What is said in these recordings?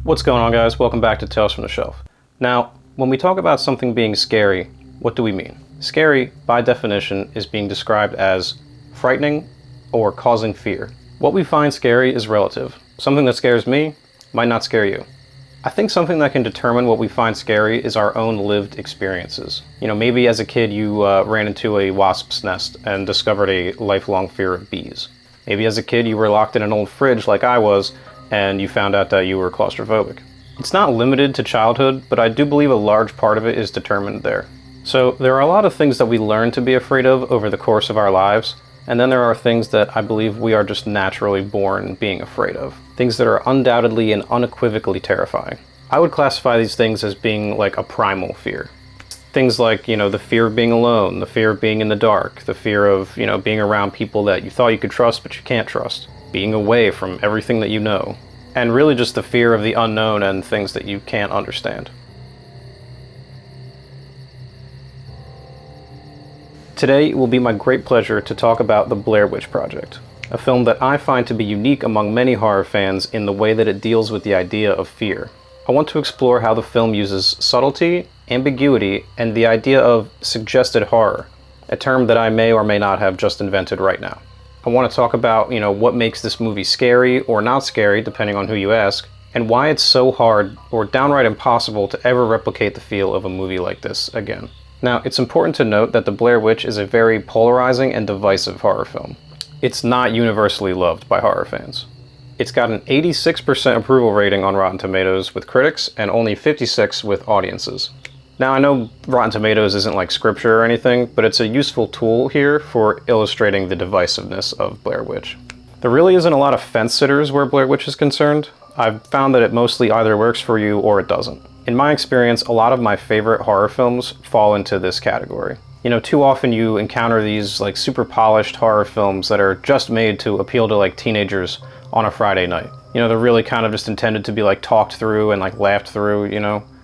What's going on, guys? Welcome back to Tales from the Shelf. Now, when we talk about something being scary, what do we mean? Scary, by definition, is being described as frightening or causing fear. What we find scary is relative. Something that scares me might not scare you. I think something that can determine what we find scary is our own lived experiences. Maybe as a kid you ran into a wasp's nest and discovered a lifelong fear of bees. Maybe as a kid you were locked in an old fridge like I was, and you found out that you were claustrophobic. It's not limited to childhood, but I do believe a large part of it is determined there. So there are a lot of things that we learn to be afraid of over the course of our lives, and then there are things that I believe we are just naturally born being afraid of. Things that are undoubtedly and unequivocally terrifying. I would classify these things as being like a primal fear. Things like, the fear of being alone, the fear of being in the dark, the fear of, being around people that you thought you could trust but you can't trust. Being away from everything that you know, and really just the fear of the unknown and things that you can't understand. Today it will be my great pleasure to talk about the Blair Witch Project, a film that I find to be unique among many horror fans in the way that it deals with the idea of fear. I want to explore how the film uses subtlety, ambiguity, and the idea of suggested horror, a term that I may or may not have just invented right now. I want to talk about, what makes this movie scary or not scary, depending on who you ask, and why it's so hard or downright impossible to ever replicate the feel of a movie like this again. Now, it's important to note that The Blair Witch is a very polarizing and divisive horror film. It's not universally loved by horror fans. It's got an 86% approval rating on Rotten Tomatoes with critics and only 56% with audiences. Now, I know Rotten Tomatoes isn't like scripture or anything, but it's a useful tool here for illustrating the divisiveness of Blair Witch. There really isn't a lot of fence sitters where Blair Witch is concerned. I've found that it mostly either works for you or it doesn't. In my experience, a lot of my favorite horror films fall into this category. Too often you encounter these like super polished horror films that are just made to appeal to like teenagers on a Friday night. They're really kind of just intended to be like talked through and like laughed through,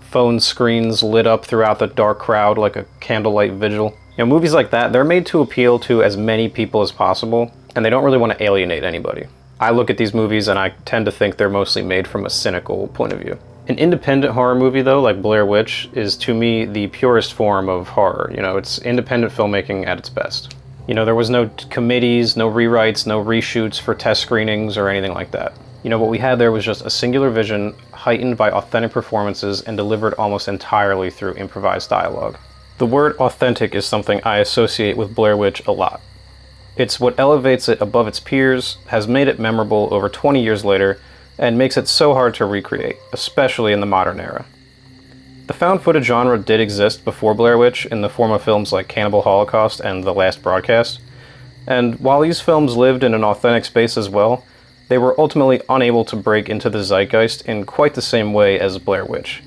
phone screens lit up throughout the dark crowd like a candlelight vigil. Movies like that, they're made to appeal to as many people as possible, and they don't really want to alienate anybody. I look at these movies and I tend to think they're mostly made from a cynical point of view. An independent horror movie, though, like Blair Witch, is to me the purest form of horror. It's independent filmmaking at its best. There was no committees, no rewrites, no reshoots for test screenings or anything like that. What we had there was just a singular vision, heightened by authentic performances and delivered almost entirely through improvised dialogue. The word authentic is something I associate with Blair Witch a lot. It's what elevates it above its peers, has made it memorable over 20 years later, and makes it so hard to recreate, especially in the modern era. The found footage genre did exist before Blair Witch in the form of films like Cannibal Holocaust and The Last Broadcast, and while these films lived in an authentic space as well, they were ultimately unable to break into the zeitgeist in quite the same way as Blair Witch,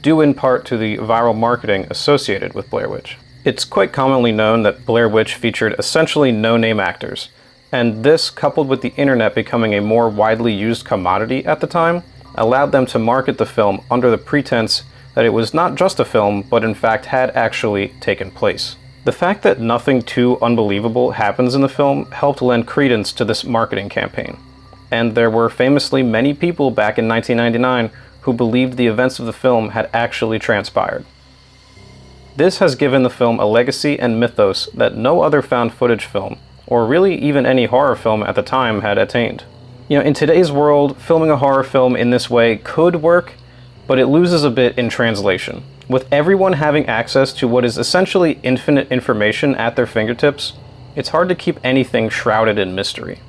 due in part to the viral marketing associated with Blair Witch. It's quite commonly known that Blair Witch featured essentially no-name actors, and this, coupled with the internet becoming a more widely used commodity at the time, allowed them to market the film under the pretense that it was not just a film, but in fact had actually taken place. The fact that nothing too unbelievable happens in the film helped lend credence to this marketing campaign. And there were famously many people back in 1999 who believed the events of the film had actually transpired. This has given the film a legacy and mythos that no other found footage film, or really even any horror film at the time, had attained. In today's world, filming a horror film in this way could work, but it loses a bit in translation. With everyone having access to what is essentially infinite information at their fingertips, it's hard to keep anything shrouded in mystery.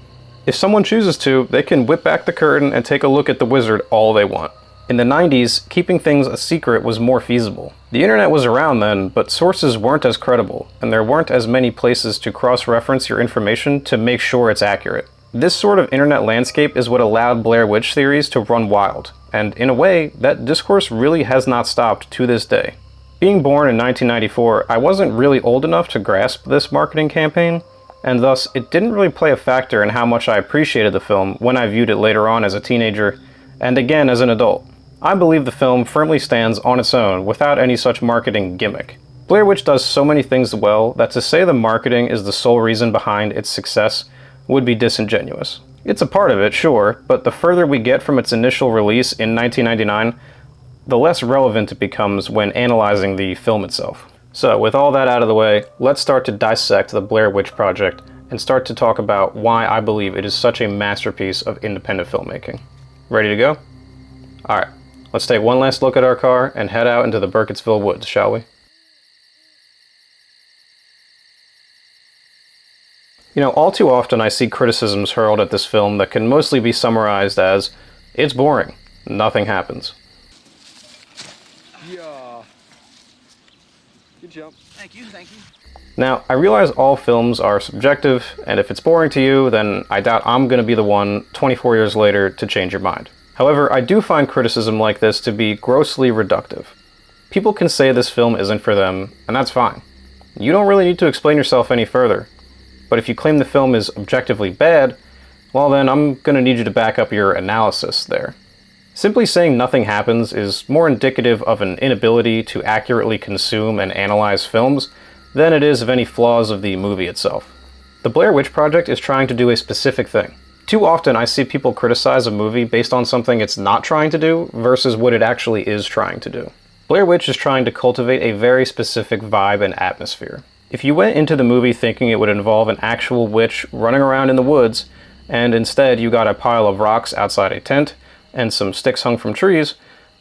If someone chooses to, they can whip back the curtain and take a look at the wizard all they want. In the 90s, keeping things a secret was more feasible. The internet was around then, but sources weren't as credible, and there weren't as many places to cross-reference your information to make sure it's accurate. This sort of internet landscape is what allowed Blair Witch theories to run wild, and in a way, that discourse really has not stopped to this day. Being born in 1994, I wasn't really old enough to grasp this marketing campaign, and thus it didn't really play a factor in how much I appreciated the film when I viewed it later on as a teenager, and again as an adult. I believe the film firmly stands on its own without any such marketing gimmick. Blair Witch does so many things well that to say the marketing is the sole reason behind its success would be disingenuous. It's a part of it, sure, but the further we get from its initial release in 1999, the less relevant it becomes when analyzing the film itself. So, with all that out of the way, let's start to dissect the Blair Witch Project and start to talk about why I believe it is such a masterpiece of independent filmmaking. Ready to go? Alright, let's take one last look at our car and head out into the Burkittsville woods, shall we? You know, all too often I see criticisms hurled at this film that can mostly be summarized as, it's boring, nothing happens. Yeah. Good jump. Thank you. Now, I realize all films are subjective, and if it's boring to you, then I doubt I'm going to be the one 24 years later to change your mind. However, I do find criticism like this to be grossly reductive. People can say this film isn't for them, and that's fine. You don't really need to explain yourself any further. But if you claim the film is objectively bad, well then I'm going to need you to back up your analysis there. Simply saying nothing happens is more indicative of an inability to accurately consume and analyze films than it is of any flaws of the movie itself. The Blair Witch Project is trying to do a specific thing. Too often I see people criticize a movie based on something it's not trying to do versus what it actually is trying to do. Blair Witch is trying to cultivate a very specific vibe and atmosphere. If you went into the movie thinking it would involve an actual witch running around in the woods, and instead you got a pile of rocks outside a tent and some sticks hung from trees,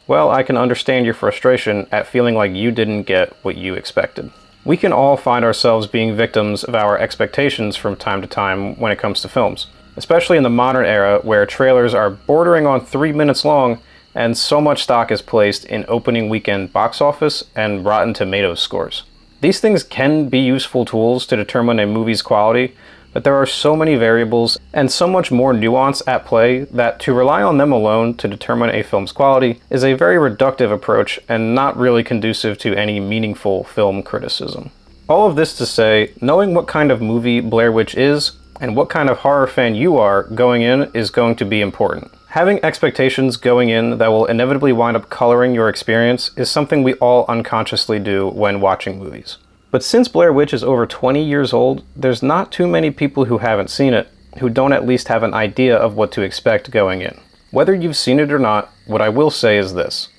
well, I can understand your frustration at feeling like you didn't get what you expected. We can all find ourselves being victims of our expectations from time to time when it comes to films, especially in the modern era where trailers are bordering on 3 minutes long and so much stock is placed in opening weekend box office and Rotten Tomatoes scores. These things can be useful tools to determine a movie's quality, but there are so many variables and so much more nuance at play that to rely on them alone to determine a film's quality is a very reductive approach and not really conducive to any meaningful film criticism. All of this to say, knowing what kind of movie Blair Witch is and what kind of horror fan you are going in is going to be important. Having expectations going in that will inevitably wind up coloring your experience is something we all unconsciously do when watching movies. But since Blair Witch is over 20 years old, there's not too many people who haven't seen it who don't at least have an idea of what to expect going in. Whether you've seen it or not, what I will say is this.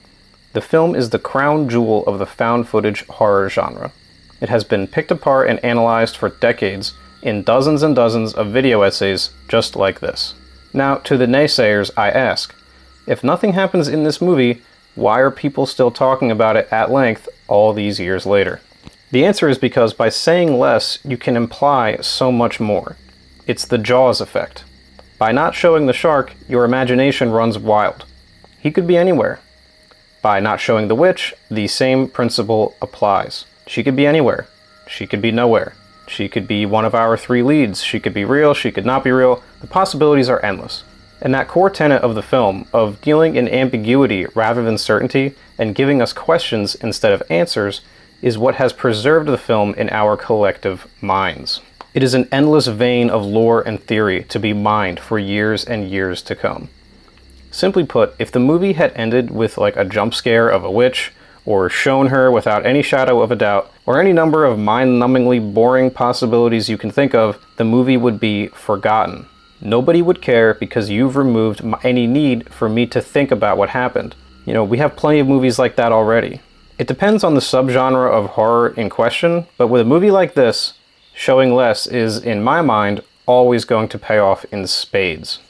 The film is the crown jewel of the found footage horror genre. It has been picked apart and analyzed for decades in dozens and dozens of video essays just like this. Now, to the naysayers, I ask, if nothing happens in this movie, why are people still talking about it at length all these years later? The answer is because by saying less, you can imply so much more. It's the Jaws effect. By not showing the shark, your imagination runs wild. He could be anywhere. By not showing the witch, the same principle applies. She could be anywhere. She could be nowhere. She could be one of our 3 leads. She could be real, she could not be real. The possibilities are endless. And that core tenet of the film, of dealing in ambiguity rather than certainty, and giving us questions instead of answers, is what has preserved the film in our collective minds. It is an endless vein of lore and theory to be mined for years and years to come. Simply put, if the movie had ended with like a jump scare of a witch, or shown her without any shadow of a doubt, or any number of mind-numbingly boring possibilities you can think of, the movie would be forgotten. Nobody would care because you've removed any need for me to think about what happened. You know, we have plenty of movies like that already. It depends on the subgenre of horror in question, but with a movie like this, showing less is, in my mind, always going to pay off in spades.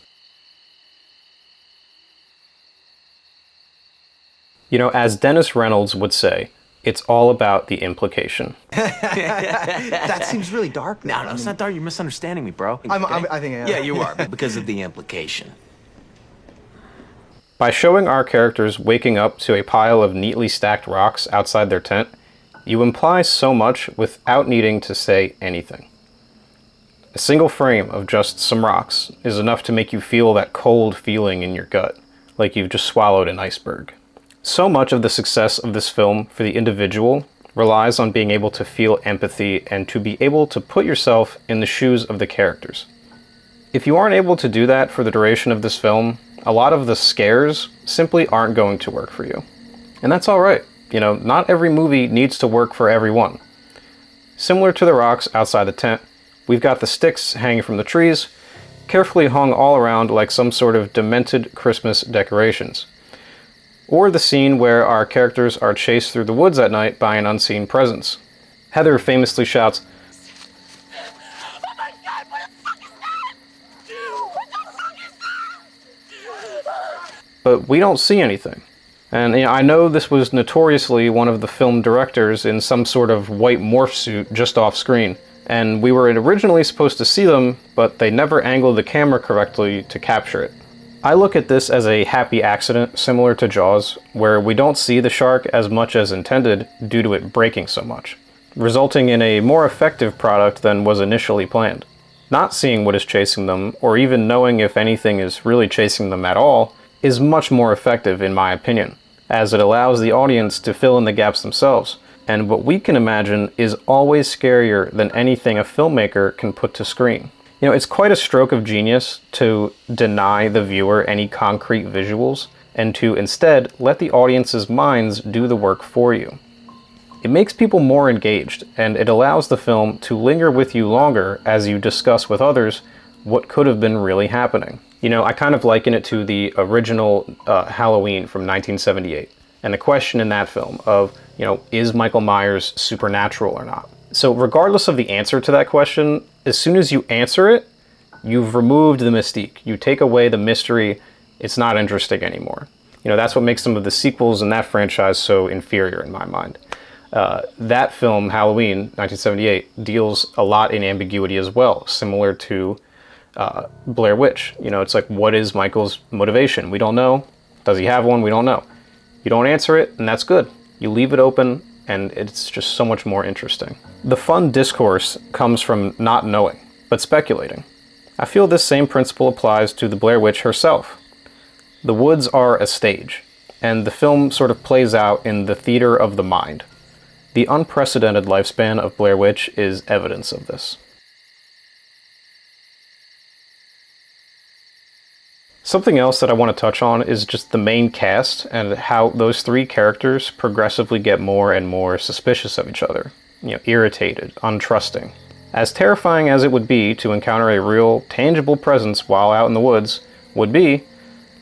You know, as Dennis Reynolds would say, it's all about the implication. That seems really dark. No, it's not dark. You're misunderstanding me, bro. I think I am. Yeah, you are, because of the implication. By showing our characters waking up to a pile of neatly stacked rocks outside their tent, you imply so much without needing to say anything. A single frame of just some rocks is enough to make you feel that cold feeling in your gut, like you've just swallowed an iceberg. So much of the success of this film for the individual relies on being able to feel empathy and to be able to put yourself in the shoes of the characters. If you aren't able to do that for the duration of this film, a lot of the scares simply aren't going to work for you. And that's alright. You know, not every movie needs to work for everyone. Similar to the rocks outside the tent, we've got the sticks hanging from the trees, carefully hung all around like some sort of demented Christmas decorations. Or the scene where our characters are chased through the woods at night by an unseen presence. Heather famously shouts, "Oh my God, what the fuck is that? What the fuck is that?" but we don't see anything. And I know this was notoriously one of the film directors in some sort of white morph suit just off screen, and we were originally supposed to see them, but they never angled the camera correctly to capture it. I look at this as a happy accident similar to Jaws, where we don't see the shark as much as intended due to it breaking so much, resulting in a more effective product than was initially planned. Not seeing what is chasing them, or even knowing if anything is really chasing them at all, is much more effective in my opinion, as it allows the audience to fill in the gaps themselves, and what we can imagine is always scarier than anything a filmmaker can put to screen. It's quite a stroke of genius to deny the viewer any concrete visuals, and to instead let the audience's minds do the work for you. It makes people more engaged, and it allows the film to linger with you longer as you discuss with others what could have been really happening. I kind of liken it to the original Halloween from 1978, and the question in that film of, is Michael Myers supernatural or not? So regardless of the answer to that question, as soon as you answer it, you've removed the mystique. You take away the mystery, it's not interesting anymore. That's what makes some of the sequels in that franchise so inferior in my mind. That film, Halloween, 1978, deals a lot in ambiguity as well, similar to Blair Witch. It's like, what is Michael's motivation? We don't know. Does he have one? We don't know. You don't answer it, and that's good. You leave it open, and it's just so much more interesting. The fun discourse comes from not knowing, but speculating. I feel this same principle applies to the Blair Witch herself. The woods are a stage, and the film sort of plays out in the theater of the mind. The unprecedented lifespan of Blair Witch is evidence of this. Something else that I want to touch on is just the main cast and how those three characters progressively get more and more suspicious of each other. Irritated, untrusting. As terrifying as it would be to encounter a real, tangible presence while out in the woods would be,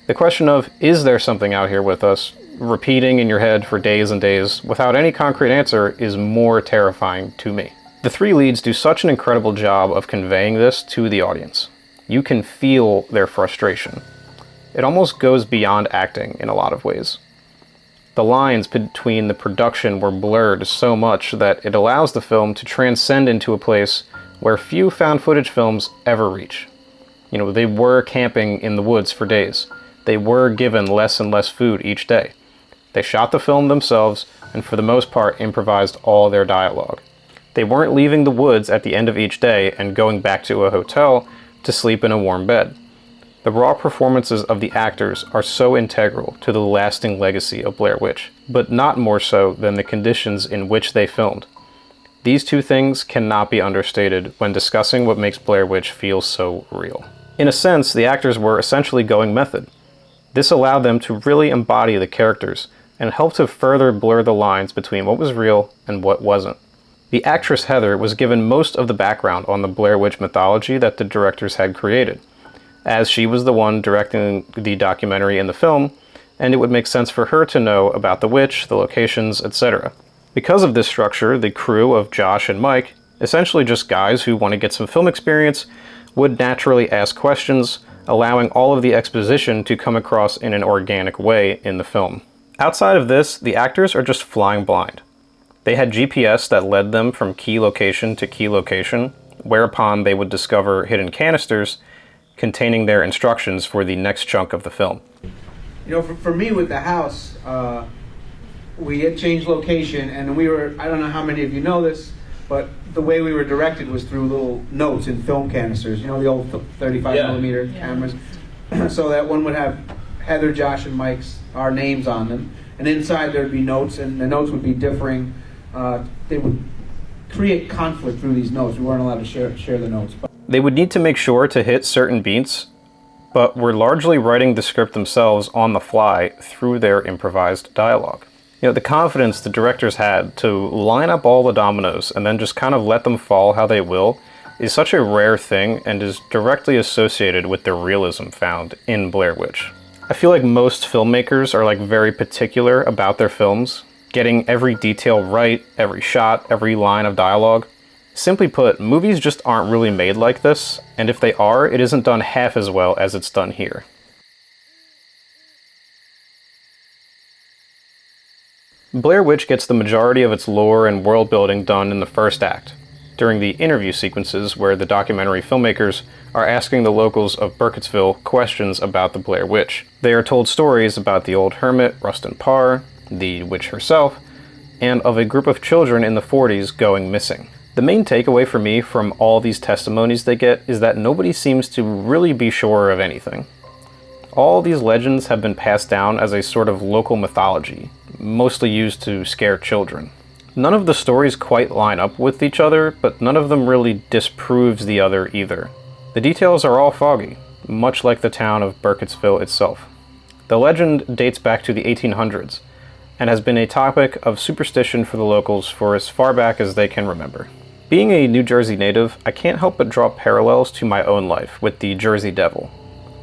the question of, is there something out here with us, repeating in your head for days and days without any concrete answer is more terrifying to me. The three leads do such an incredible job of conveying this to the audience. You can feel their frustration. It almost goes beyond acting in a lot of ways. The lines between the production were blurred so much that it allows the film to transcend into a place where few found footage films ever reach. They were camping in the woods for days. They were given less and less food each day. They shot the film themselves and for the most part improvised all their dialogue. They weren't leaving the woods at the end of each day and going back to a hotel to sleep in a warm bed. The raw performances of the actors are so integral to the lasting legacy of Blair Witch, but not more so than the conditions in which they filmed. These two things cannot be understated when discussing what makes Blair Witch feel so real. In a sense, the actors were essentially going method. This allowed them to really embody the characters and helped to further blur the lines between what was real and what wasn't. The actress Heather was given most of the background on the Blair Witch mythology that the directors had created, as she was the one directing the documentary in the film, and it would make sense for her to know about the witch, the locations, etc. Because of this structure, the crew of Josh and Mike, essentially just guys who want to get some film experience, would naturally ask questions, allowing all of the exposition to come across in an organic way in the film. Outside of this, the actors are just flying blind. They had GPS that led them from key location to key location, whereupon they would discover hidden canisters containing their instructions for the next chunk of the film. For me with the house, we had changed location, and we were, I don't know how many of you know this, but the way we were directed was through little notes in film canisters, the old 35 millimeter cameras, so that one would have Heather, Josh, and Mike's, our names on them, and inside there'd be notes, and the notes would be differing. They would create conflict through these notes. We weren't allowed to share the notes. They would need to make sure to hit certain beats, but were largely writing the script themselves on the fly through their improvised dialogue. The confidence the directors had to line up all the dominoes and then just kind of let them fall how they will is such a rare thing and is directly associated with the realism found in Blair Witch. I feel like most filmmakers are like very particular about their films, getting every detail right, every shot, every line of dialogue. Simply put, movies just aren't really made like this, and if they are, it isn't done half as well as it's done here. Blair Witch gets the majority of its lore and world building done in the first act, during the interview sequences where the documentary filmmakers are asking the locals of Burkittsville questions about the Blair Witch. They are told stories about the old hermit, Rustin Parr, the witch herself, and of a group of children in the 40s going missing. The main takeaway for me from all these testimonies they get is that nobody seems to really be sure of anything. All these legends have been passed down as a sort of local mythology, mostly used to scare children. None of the stories quite line up with each other, but none of them really disproves the other either. The details are all foggy, much like the town of Burkittsville itself. The legend dates back to the 1800s, and has been a topic of superstition for the locals for as far back as they can remember. Being a New Jersey native, I can't help but draw parallels to my own life with the Jersey Devil.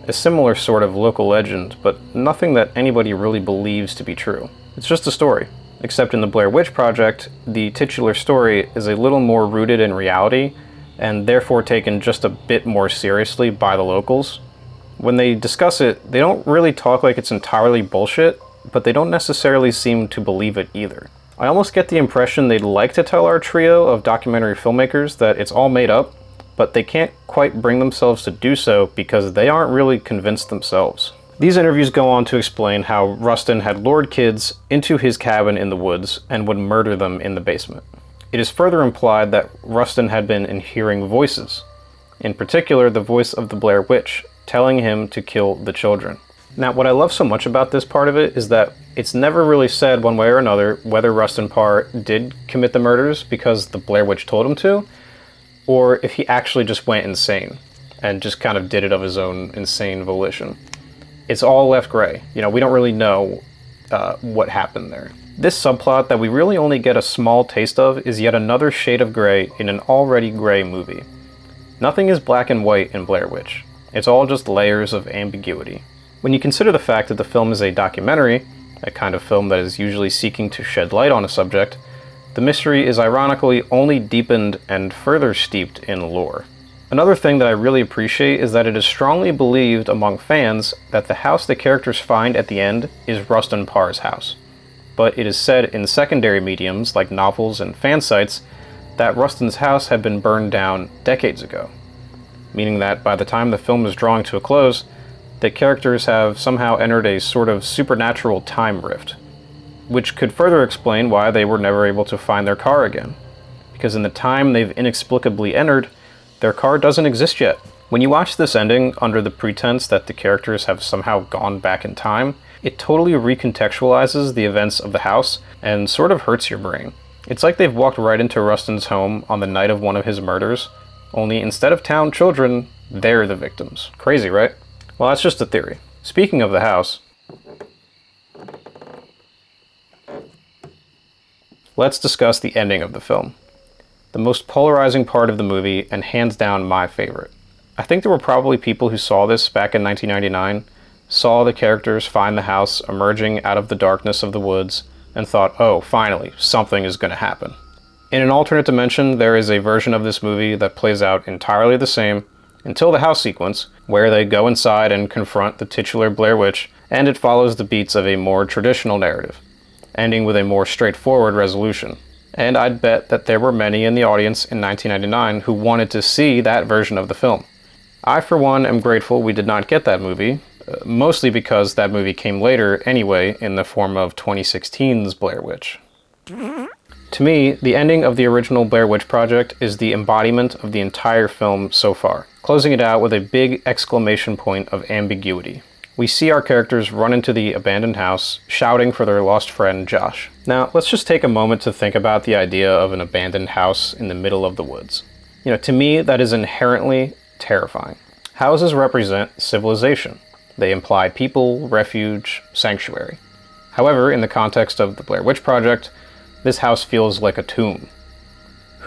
A similar sort of local legend, but nothing that anybody really believes to be true. It's just a story. Except in the Blair Witch Project, the titular story is a little more rooted in reality, and therefore taken just a bit more seriously by the locals. When they discuss it, they don't really talk like it's entirely bullshit, but they don't necessarily seem to believe it either. I almost get the impression they'd like to tell our trio of documentary filmmakers that it's all made up, but they can't quite bring themselves to do so because they aren't really convinced themselves. These interviews go on to explain how Rustin had lured kids into his cabin in the woods and would murder them in the basement. It is further implied that Rustin had been hearing voices, in particular the voice of the Blair Witch, telling him to kill the children. Now, what I love so much about this part of it is that it's never really said one way or another whether Rustin Parr did commit the murders because the Blair Witch told him to, or if he actually just went insane and just kind of did it of his own insane volition. It's all left gray. You know, we don't really know what happened there. This subplot that we really only get a small taste of is yet another shade of gray in an already gray movie. Nothing is black and white in Blair Witch. It's all just layers of ambiguity. When you consider the fact that the film is a documentary, a kind of film that is usually seeking to shed light on a subject, the mystery is ironically only deepened and further steeped in lore. Another thing that I really appreciate is that it is strongly believed among fans that the house the characters find at the end is Rustin Parr's house. But it is said in secondary mediums like novels and fan sites that Rustin's house had been burned down decades ago, meaning that by the time the film is drawing to a close, the characters have somehow entered a sort of supernatural time rift, which could further explain why they were never able to find their car again, because in the time they've inexplicably entered, their car doesn't exist yet. When you watch this ending under the pretense that the characters have somehow gone back in time, it totally recontextualizes the events of the house and sort of hurts your brain. It's like they've walked right into Rustin's home on the night of one of his murders, only instead of town children, they're the victims. Crazy, right? Well, that's just a theory. Speaking of the house, let's discuss the ending of the film. The most polarizing part of the movie, and hands down my favorite. I think there were probably people who saw this back in 1999, saw the characters find the house emerging out of the darkness of the woods, and thought, oh, finally, something is going to happen. In an alternate dimension, there is a version of this movie that plays out entirely the same, until the house sequence, where they go inside and confront the titular Blair Witch, and it follows the beats of a more traditional narrative, ending with a more straightforward resolution. And I'd bet that there were many in the audience in 1999 who wanted to see that version of the film. I, for one, am grateful we did not get that movie, mostly because that movie came later anyway in the form of 2016's Blair Witch. To me, the ending of the original Blair Witch Project is the embodiment of the entire film so far, closing it out with a big exclamation point of ambiguity. We see our characters run into the abandoned house, shouting for their lost friend Josh. Now, let's just take a moment to think about the idea of an abandoned house in the middle of the woods. You know, to me, that is inherently terrifying. Houses represent civilization. They imply people, refuge, sanctuary. However, in the context of the Blair Witch Project, this house feels like a tomb.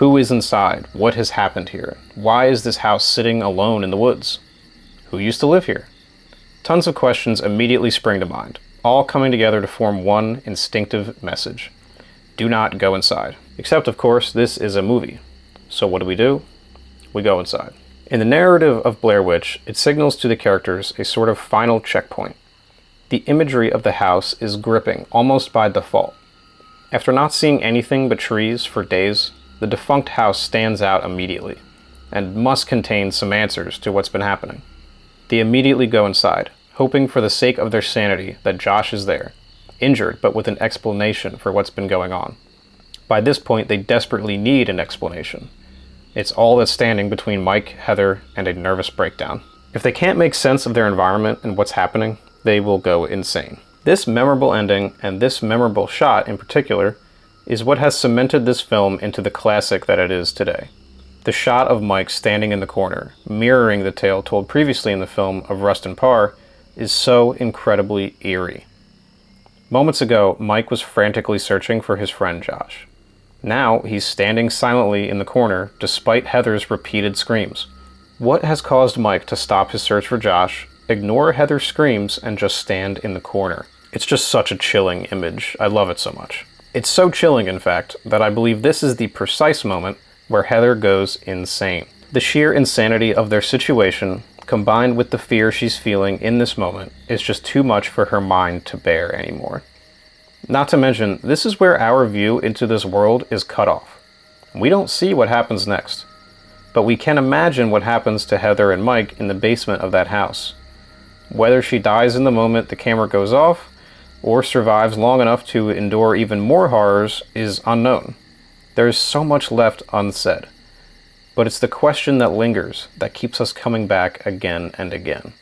Who is inside? What has happened here? Why is this house sitting alone in the woods? Who used to live here? Tons of questions immediately spring to mind, all coming together to form one instinctive message. Do not go inside. Except, of course, this is a movie. So what do? We go inside. In the narrative of Blair Witch, it signals to the characters a sort of final checkpoint. The imagery of the house is gripping, almost by default. After not seeing anything but trees for days, the defunct house stands out immediately, and must contain some answers to what's been happening. They immediately go inside, hoping for the sake of their sanity that Josh is there, injured but with an explanation for what's been going on. By this point, they desperately need an explanation. It's all that's standing between Mike, Heather, and a nervous breakdown. If they can't make sense of their environment and what's happening, they will go insane. This memorable ending, and this memorable shot in particular, is what has cemented this film into the classic that it is today. The shot of Mike standing in the corner, mirroring the tale told previously in the film of Rustin Parr, is so incredibly eerie. Moments ago, Mike was frantically searching for his friend Josh. Now, he's standing silently in the corner despite Heather's repeated screams. What has caused Mike to stop his search for Josh, ignore Heather's screams, and just stand in the corner? It's just such a chilling image. I love it so much. It's so chilling, in fact, that I believe this is the precise moment where Heather goes insane. The sheer insanity of their situation, combined with the fear she's feeling in this moment, is just too much for her mind to bear anymore. Not to mention, this is where our view into this world is cut off. We don't see what happens next, but we can imagine what happens to Heather and Mike in the basement of that house. Whether she dies in the moment the camera goes off, or survives long enough to endure even more horrors, is unknown. There is so much left unsaid, but it's the question that lingers that keeps us coming back again and again.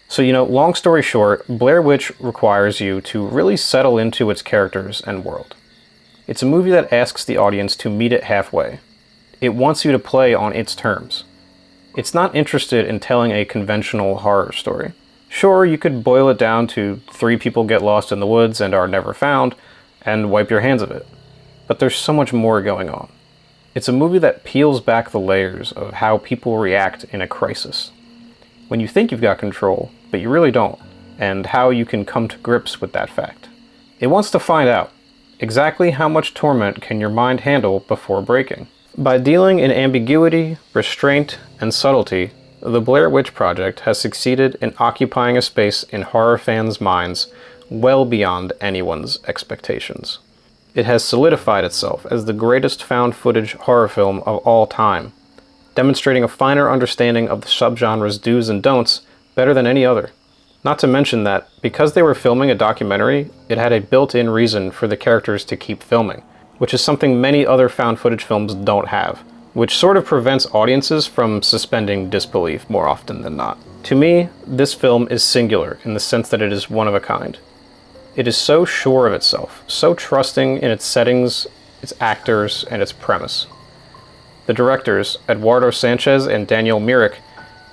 So, long story short, Blair Witch requires you to really settle into its characters and world. It's a movie that asks the audience to meet it halfway. It wants you to play on its terms. It's not interested in telling a conventional horror story. Sure, you could boil it down to 3 people get lost in the woods and are never found, and wipe your hands of it. But there's so much more going on. It's a movie that peels back the layers of how people react in a crisis. When you think you've got control, but you really don't, and how you can come to grips with that fact. It wants to find out exactly how much torment can your mind handle before breaking. By dealing in ambiguity, restraint, and subtlety, the Blair Witch Project has succeeded in occupying a space in horror fans' minds well beyond anyone's expectations. It has solidified itself as the greatest found footage horror film of all time, demonstrating a finer understanding of the subgenre's do's and don'ts better than any other. Not to mention that, because they were filming a documentary, it had a built-in reason for the characters to keep filming, which is something many other found footage films don't have, which sort of prevents audiences from suspending disbelief more often than not. To me, this film is singular in the sense that it is one of a kind. It is so sure of itself, so trusting in its settings, its actors, and its premise. The directors, Eduardo Sanchez and Daniel Myrick,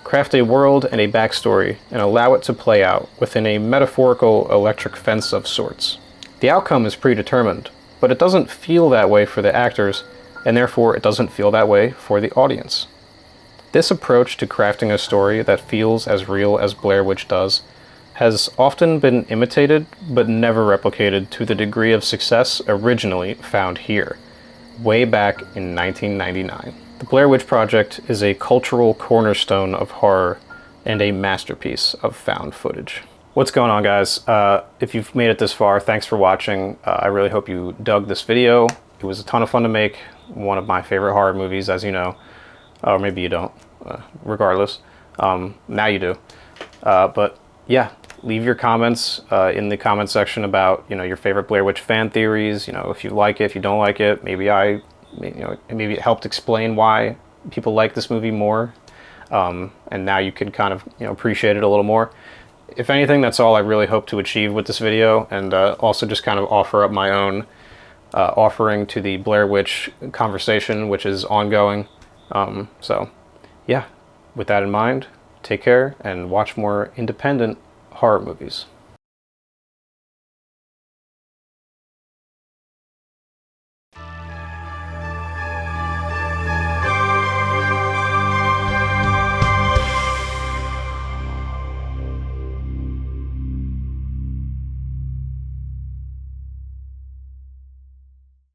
craft a world and a backstory and allow it to play out within a metaphorical electric fence of sorts. The outcome is predetermined, but it doesn't feel that way for the actors, and therefore it doesn't feel that way for the audience. This approach to crafting a story that feels as real as Blair Witch does has often been imitated, but never replicated to the degree of success originally found here, way back in 1999. The Blair Witch Project is a cultural cornerstone of horror and a masterpiece of found footage. What's going on, guys? If you've made it this far, thanks for watching. I really hope you dug this video. It was a ton of fun to make. One of my favorite horror movies, as you know. Or maybe you don't, regardless. Now you do. But yeah, leave your comments in the comment section about, your favorite Blair Witch fan theories. If you like it, if you don't like it. Maybe maybe it helped explain why people like this movie more. And now you can kind of, appreciate it a little more. If anything, that's all I really hope to achieve with this video, and also just kind of offer up my own offering to the Blair Witch conversation, which is ongoing. So yeah, with that in mind, take care and watch more independent horror movies.